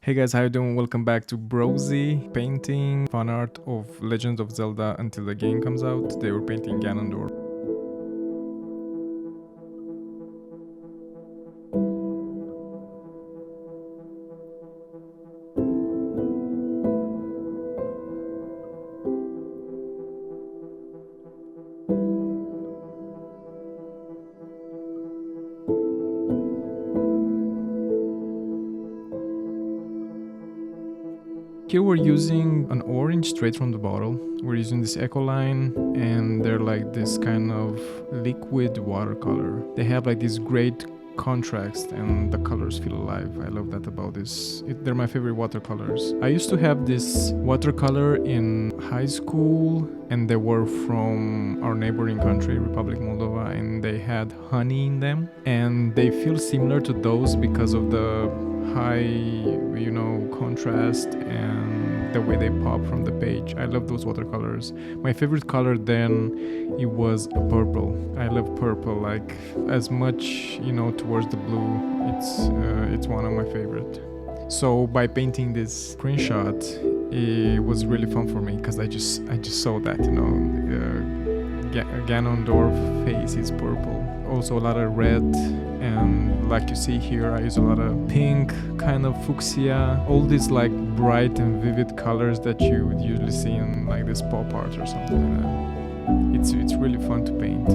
Hey guys, how you doing? Welcome back to Brosy painting fan art of Legend of Zelda until the game comes out. They were painting Ganondorf. Here we're using an orange straight from the bottle. We're using this Echo line and they're like this kind of liquid watercolor. They have like this great contrast and the colors feel alive. I love that about this. They're my favorite watercolors. I used to have this watercolor in high school and they were from our neighboring country, Republic Moldova, and they had honey in them and they feel similar to those because of the high, contrast and the way they pop from the page. I love those watercolors. My favorite color then, it was purple. I love purple, like as much, towards the blue. It's one of my favorite. So by painting this screenshot, it was really fun for me because I just saw that, Ganondorf face is purple. Also a lot of red, and like you see here, I use a lot of pink, kind of fuchsia, all these like bright and vivid colors that you would usually see in like this pop art or something like that. It's really fun to paint.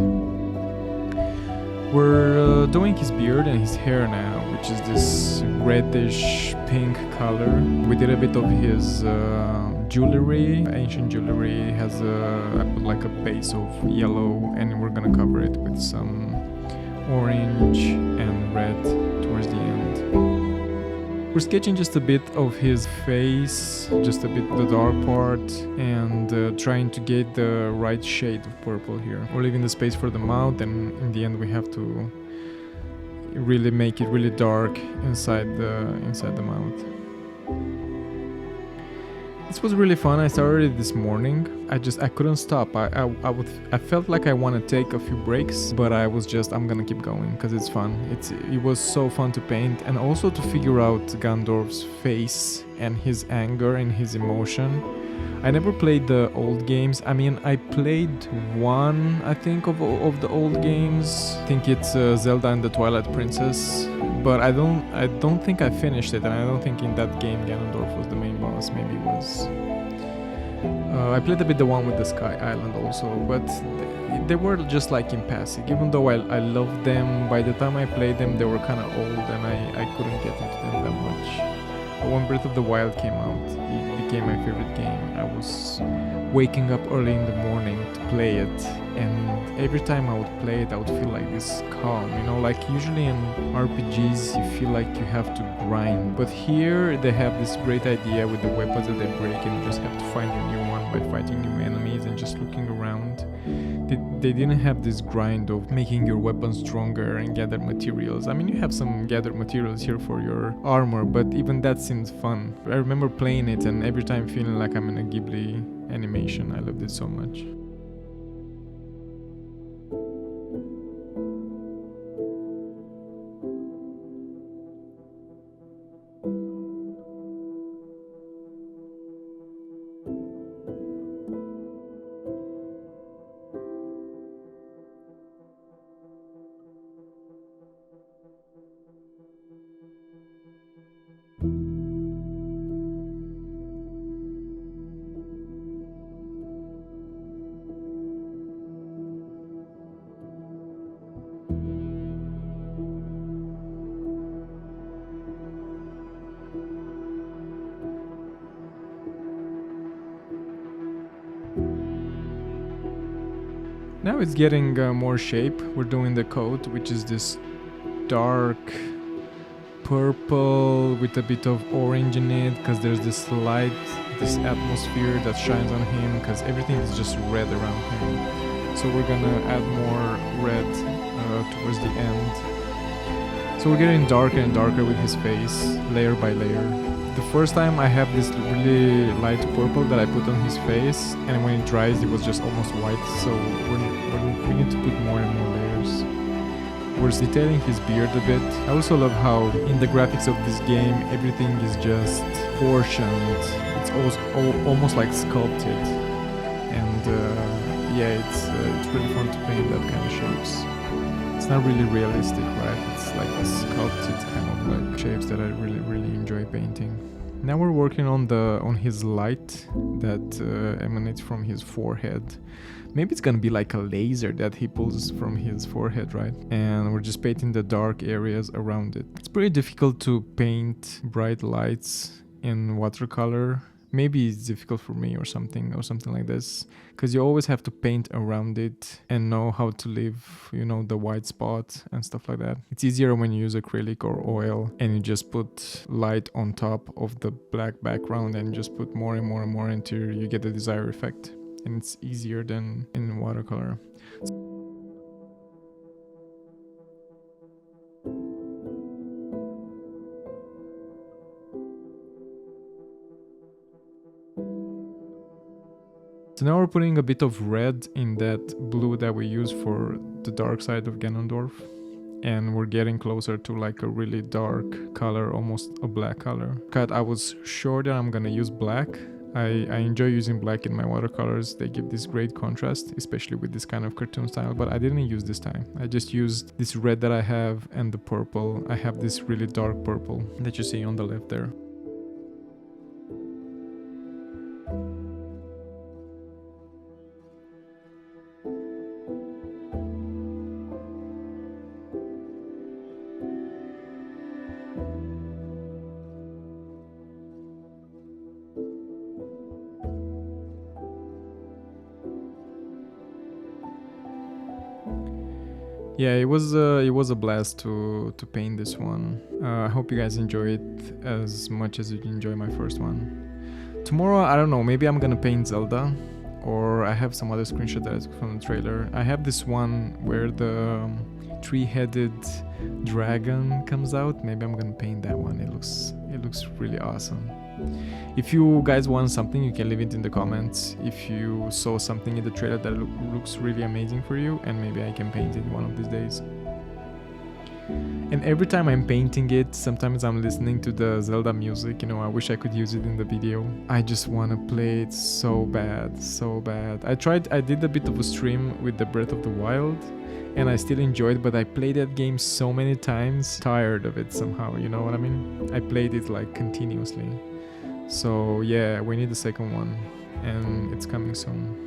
We're doing his beard and his hair now, which is this reddish pink color. We did a bit of his jewelry, ancient jewelry. Has I put like a base of yellow, and we're gonna cover it with some orange and red towards the end. We're sketching just a bit of his face, just a bit the dark part, and trying to get the right shade of purple here. We're leaving the space for the mouth, and in the end we have to really make it really dark inside the mouth. This was really fun. I started it this morning. I couldn't stop. I felt like I want to take a few breaks, but I'm gonna keep going because it's fun. It was so fun to paint and also to figure out Ganondorf's face and his anger and his emotion. I never played the old games. I mean, I played one, I think, of the old games. I think it's Zelda and the Twilight Princess, but I don't think I finished it, and I don't think in that game Ganondorf was the main boss. Maybe it was. I played a bit the one with the Sky Island also, but they were just like in passing. Even though I loved them, by the time I played them, they were kind of old, and I couldn't get into them that much. But when Breath of the Wild came out, it became my favorite game. I was waking up early in the morning to play it, and every time I would play it, I would feel like this calm, like usually in RPGs you feel like you have to grind, but here they have this great idea with the weapons that they break, and you just have to find a new one by fighting new enemies and just looking around. They didn't have this grind of making your weapons stronger and gather materials. I mean, you have some gathered materials here for your armor, but even that seems fun. I remember playing it and every time feeling like I'm in a Ghibli animation. I loved it so much. Now it's getting more shape. We're doing the coat, which is this dark purple with a bit of orange in it, because there's this light, this atmosphere that shines on him, because everything is just red around him. So we're gonna add more red towards the end. So we're getting darker and darker with his face, layer by layer. The first time I have this really light purple that I put on his face, and when it dries it was just almost white, so we need to put more and more layers. We're detailing his beard a bit. I also love how in the graphics of this game everything is just portioned. It's almost like sculpted, and yeah, it's really fun to paint that kind of shapes. It's not really realistic, right? It's like a sculpted kind of like shapes that I really enjoy painting. Now we're working on his light that emanates from his forehead. Maybe it's gonna be like a laser that he pulls from his forehead, right? And we're just painting the dark areas around it. It's pretty difficult to paint bright lights in watercolor. Maybe it's difficult for me or something like this, because you always have to paint around it and know how to leave, you know, the white spot and stuff like that. It's easier when you use acrylic or oil and you just put light on top of the black background and just put more and more and more until you get the desired effect. And it's easier than in watercolor. So now we're putting a bit of red in that blue that we use for the dark side of Ganondorf. And we're getting closer to like a really dark color, almost a black color. I was sure that I'm gonna use black. I enjoy using black in my watercolors. They give this great contrast, especially with this kind of cartoon style, but I didn't use this time. I just used this red that I have and the purple. I have this really dark purple that you see on the left there. Yeah, it was a blast to paint this one. I hope you guys enjoy it as much as you enjoy my first one. Tomorrow, I don't know, maybe I'm gonna paint Zelda, or I have some other screenshot that I took from the trailer. I have this one where the three-headed dragon comes out. Maybe I'm gonna paint that one. It looks really awesome. If you guys want something, you can leave it in the comments. If you saw something in the trailer that looks really amazing for you, and maybe I can paint it one of these days. And every time I'm painting it, sometimes I'm listening to the Zelda music, you know, I wish I could use it in the video. I just want to play it so bad, so bad. I did a bit of a stream with the Breath of the Wild, and I still enjoyed it, but I played that game so many times, tired of it somehow, you know what I mean? I played it like continuously. So yeah, we need the second one, and it's coming soon.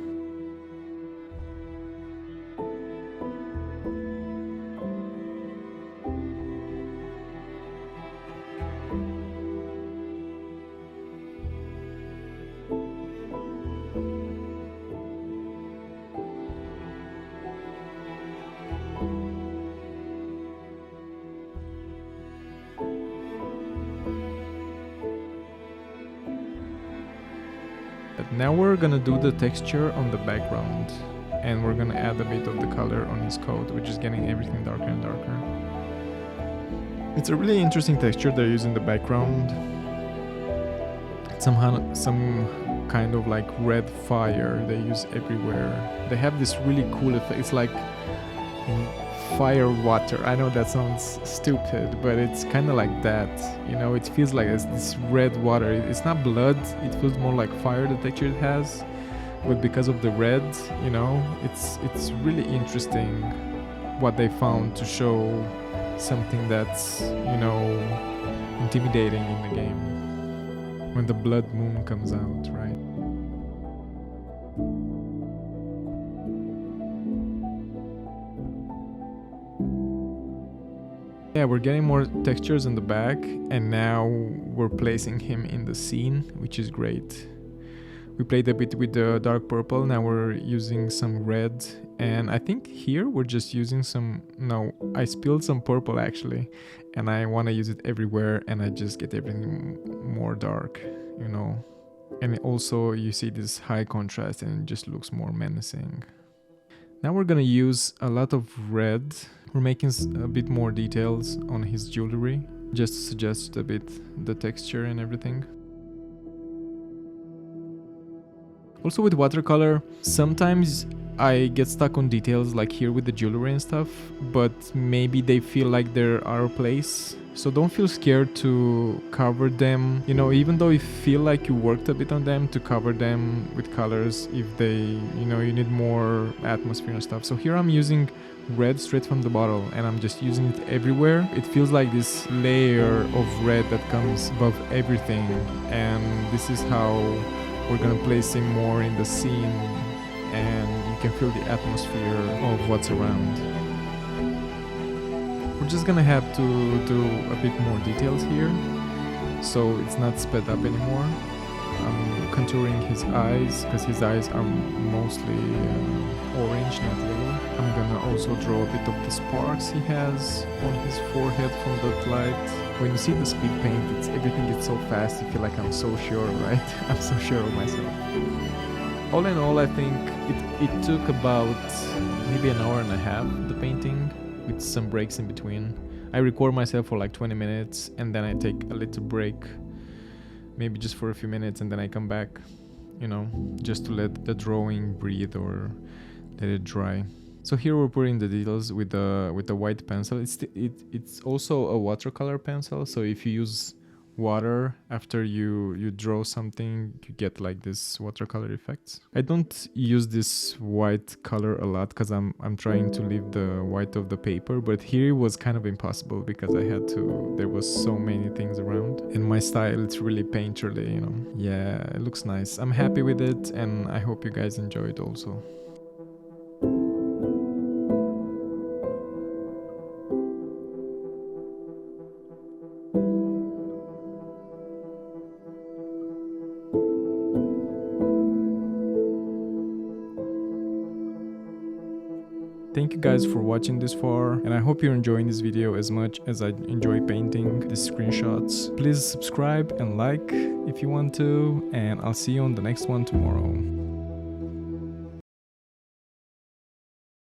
Now we're gonna do the texture on the background, and we're gonna add a bit of the color on his coat, which is getting everything darker and darker. It's a really interesting texture they're using in the background. It's some kind of like red fire they use everywhere. They have this really cool effect. It's like fire water. I know that sounds stupid, but it's kind of like that, you know. It feels like it's this red water. It's not blood, it feels more like fire, the texture it has, but because of the red, you know, it's really interesting what they found to show something that's, you know, intimidating in the game when the blood moon comes out, right? Yeah, we're getting more textures in the back, and now we're placing him in the scene, which is great. We played a bit with the dark purple, now we're using some red, and I think here we're just using I spilled some purple actually, and I want to use it everywhere, and I just get everything more dark, you know. And also you see this high contrast, and it just looks more menacing. Now we're gonna use a lot of red. We're making a bit more details on his jewelry, just to suggest a bit the texture and everything. Also with watercolor, sometimes I get stuck on details like here with the jewelry and stuff, but maybe they feel like they're out of place. So don't feel scared to cover them, you know, even though you feel like you worked a bit on them, to cover them with colors if they, you know, you need more atmosphere and stuff. So here I'm using red straight from the bottle and I'm just using it everywhere. It feels like this layer of red that comes above everything, and this is how we're gonna place him more in the scene, and you can feel the atmosphere of what's around. We're just gonna have to do a bit more details here, so it's not sped up anymore. I'm contouring his eyes because his eyes are mostly orange, not yellow. I'm gonna also draw a bit of the sparks he has on his forehead from that light. When you see the speed paint, everything gets so fast, you feel like I'm so sure, right? I'm so sure of myself. All in all, I think it took about maybe an hour and a half, the painting, with some breaks in between. I record myself for like 20 minutes and then I take a little break, maybe just for a few minutes, and then I come back, you know, just to let the drawing breathe or let it dry. So here we're putting the details with the white pencil. It's also a watercolor pencil, so if you use water after you draw something, you get like this watercolor effects. I don't use this white color a lot because I'm trying to leave the white of the paper, but here it was kind of impossible because I had to, there was so many things around. In my style, it's really painterly, you know. Yeah, it looks nice. I'm happy with it, and I hope you guys enjoy it also. Thank you guys for watching this far, and I hope you're enjoying this video as much as I enjoy painting these screenshots. Please subscribe and like if you want to, and I'll see you on the next one tomorrow.